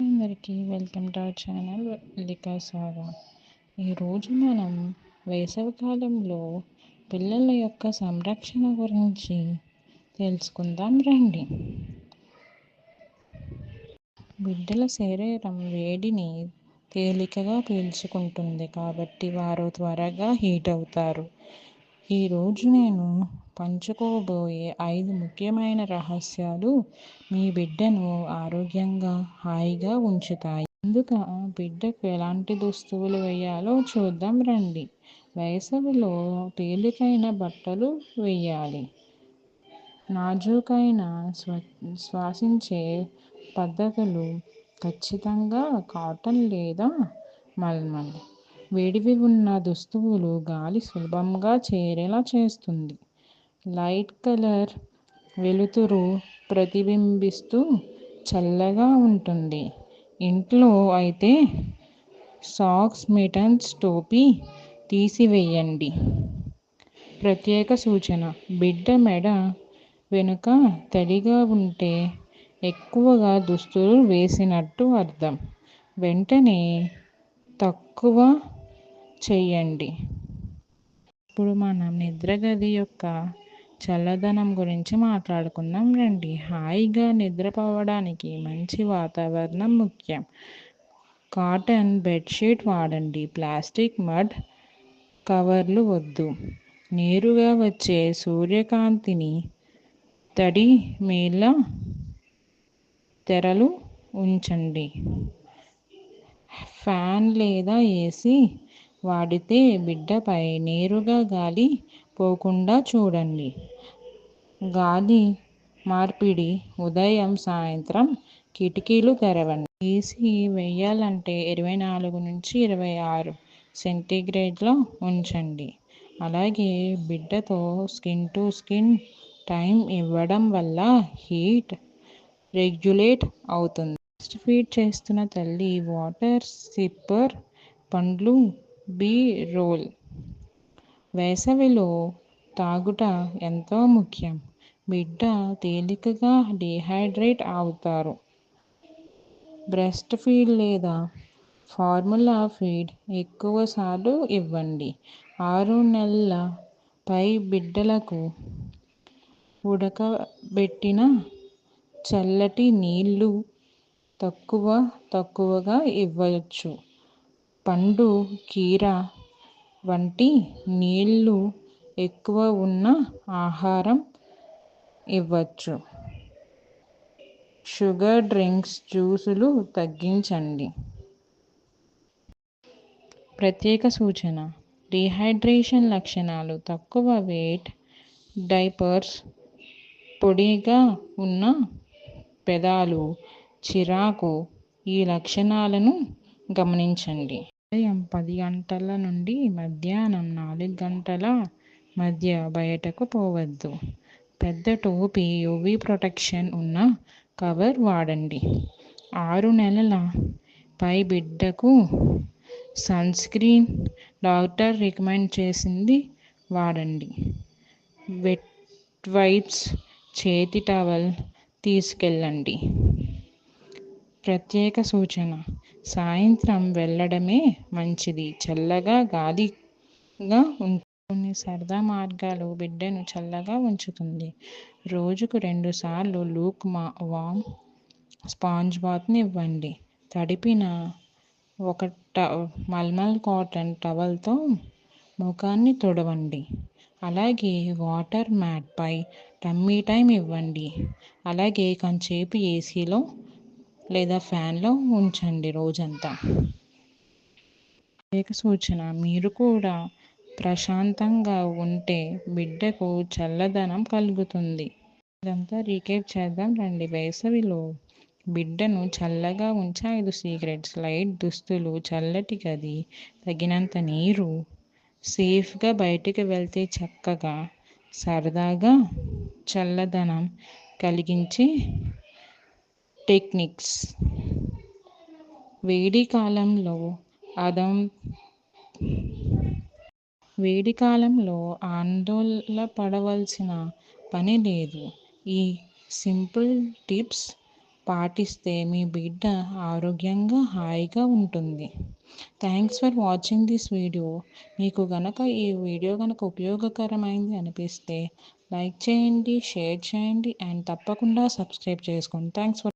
అందరికీ welcome to our channel లికా సాగా. ఈరోజు మనం వేసవికాలంలో పిల్లల యొక్క సంరక్షణ గురించి తెలుసుకుందాం రండి. బిడ్డల శరీరం వేడిని తేలికగా పీల్చుకుంటుంది కాబట్టి వారు త్వరగా హీట్ అవుతారు. ఈరోజు నేను పంచుకోబోయే 5 ముఖ్యమైన రహస్యాలు మీ బిడ్డను ఆరోగ్యంగా హాయిగా ఉంచుతాయి. ముందుగా బిడ్డకు ఎలాంటి దుస్తువులు వేయాలో చూద్దాం రండి. వేసవిలో తేలికైన బట్టలు వేయాలి. నాజూకైన శ్వాసించే పద్ధతులు ఖచ్చితంగా కాటన్ లేదా మల్మల్. వేడివి ఉన్న దుస్తువులు గాలి సులభంగా చేరేలా చేస్తుంది. లైట్ కలర్ వెలుతురు ప్రతిబింబిస్తూ చల్లగా ఉంటుంది. ఇంట్లో అయితే సాక్స్, మిటన్స్, టోపీ తీసివేయండి. ప్రత్యేక సూచన: బిడ్డ మెడ వెనుక తడిగా ఉంటే ఎక్కువగా దుస్తులు వేసినట్టు అర్థం. వెంటనే తక్కువ చేయండి. ఇప్పుడు మనం నిద్రగది యొక్క చల్లదనం గురించి మాట్లాడుకుందాం రండి. హాయిగా నిద్రపోవడానికి మంచి వాతావరణం ముఖ్యం. కాటన్ బెడ్షీట్ వాడండి. ప్లాస్టిక్ మడ్ కవర్లు వద్దు. నేరుగా వచ్చే సూర్యకాంతిని తడి మేల తెరలు ఉంచండి. ఫ్యాన్ లేదా ఏసీ వాడితే బిడ్డపై నేరుగా గాలి పోకుండా చూడండి. గాలి మార్పిడి: ఉదయం సాయంత్రం కిటికీలు తెరవండి. ఏసీ వేయాలంటే 24 నుంచి 26 సెంటీగ్రేడ్లో ఉంచండి. అలాగే బిడ్డతో స్కిన్ టు స్కిన్ టైం ఇవ్వడం వల్ల హీట్ రెగ్యులేట్ అవుతుంది. బ్రెస్ట్ ఫీడ్ చేస్తున్న తల్లి వాటర్ సిప్పర్ పండ్లు బీ రోల్ వేసవిలో తాగుట ఎంతో ముఖ్యం. బిడ్డ తేలికగా డీహైడ్రేట్ అవుతారు. బ్రెస్ట్ ఫీడ్ లేదా ఫార్ములా ఫీడ్ ఎక్కువసార్లు ఇవ్వండి. 6 నెలల పై బిడ్డలకు ఉడకబెట్టిన చల్లటి నీళ్లు తక్కువగా ఇవ్వచ్చు. పండు, కీర వంటి నీళ్లు ఎక్కువ ఉన్న ఆహారం ఇవ్వచ్చు. షుగర్ డ్రింక్స్, జ్యూసులు తగ్గించండి. ప్రత్యేక సూచన: డీహైడ్రేషన్ లక్షణాలు: తక్కువ వెయిట్, డైపర్స్, పొడిగా ఉన్న పెదాలు, చిరాకు ఈ లక్షణాలను గమనించండి. ఉదయం 10 గంటల నుండి మధ్యాహ్నం 4 గంటల మధ్య బయటకు పోవద్దు. పెద్ద టోపీ, యూవీ ప్రొటెక్షన్ ఉన్న కవర్ వాడండి. 6 నెలల పై బిడ్డకు సన్ స్క్రీన్ డాక్టర్ రికమెండ్ చేసింది వాడండి. వెట్ వైప్స్, చేతి టవల్ తీసుకెళ్ళండి. ప్రత్యేక సూచన: సాయంత్రం వెళ్ళడమే మంచిది. చల్లగా గాలిగా ఉంటుంది. కొన్ని సరదా మార్గాలు బిడ్డను చల్లగా ఉంచుతుంది. రోజుకు 2 సార్లు లూక్ వామ్ స్పాంజ్ బాత్ని ఇవ్వండి. తడిపిన ఒక మల్మల్ కాటన్ టవల్తో ముఖాన్ని తుడవండి. అలాగే వాటర్ మ్యాట్ పై టమ్మీ టైం ఇవ్వండి. అలాగే కొంచెంసేపు ఏసీలో లేదా ఫ్యాన్లో ఉంచండి రోజంతా. ప్రత్యేక సూచన: మీరు కూడా ప్రశాంతంగా ఉంటే బిడ్డకు చల్లదనం కలుగుతుంది. ఇదంతా రీకేప్ చేద్దాం రండి. వేసవిలో బిడ్డను చల్లగా ఉంచే 5 సీక్రెట్స్: లైట్ దుస్తులు, చల్లటి గది, తగినంత నీరు, సేఫ్గా బయటికి వెళ్తే చక్కగా సరదాగా చల్లదనం కలిగించే టెక్నిక్స్. వేడి కాలంలో ఆందోళన పడవలసిన పని లేదు. ఈ సింపుల్ టిప్స్ పాటిస్తే మీ బిడ్డ ఆరోగ్యంగా హాయిగా ఉంటుంది. Thanks for watching this video. మీకు గనక ఈ వీడియో గనక ఉపయోగకరమైంది అనిపిస్తే లైక్ చేయండి, షేర్ చేయండి అండ్ తప్పకుండా సబ్స్క్రైబ్ చేసుకోండి. Thanks for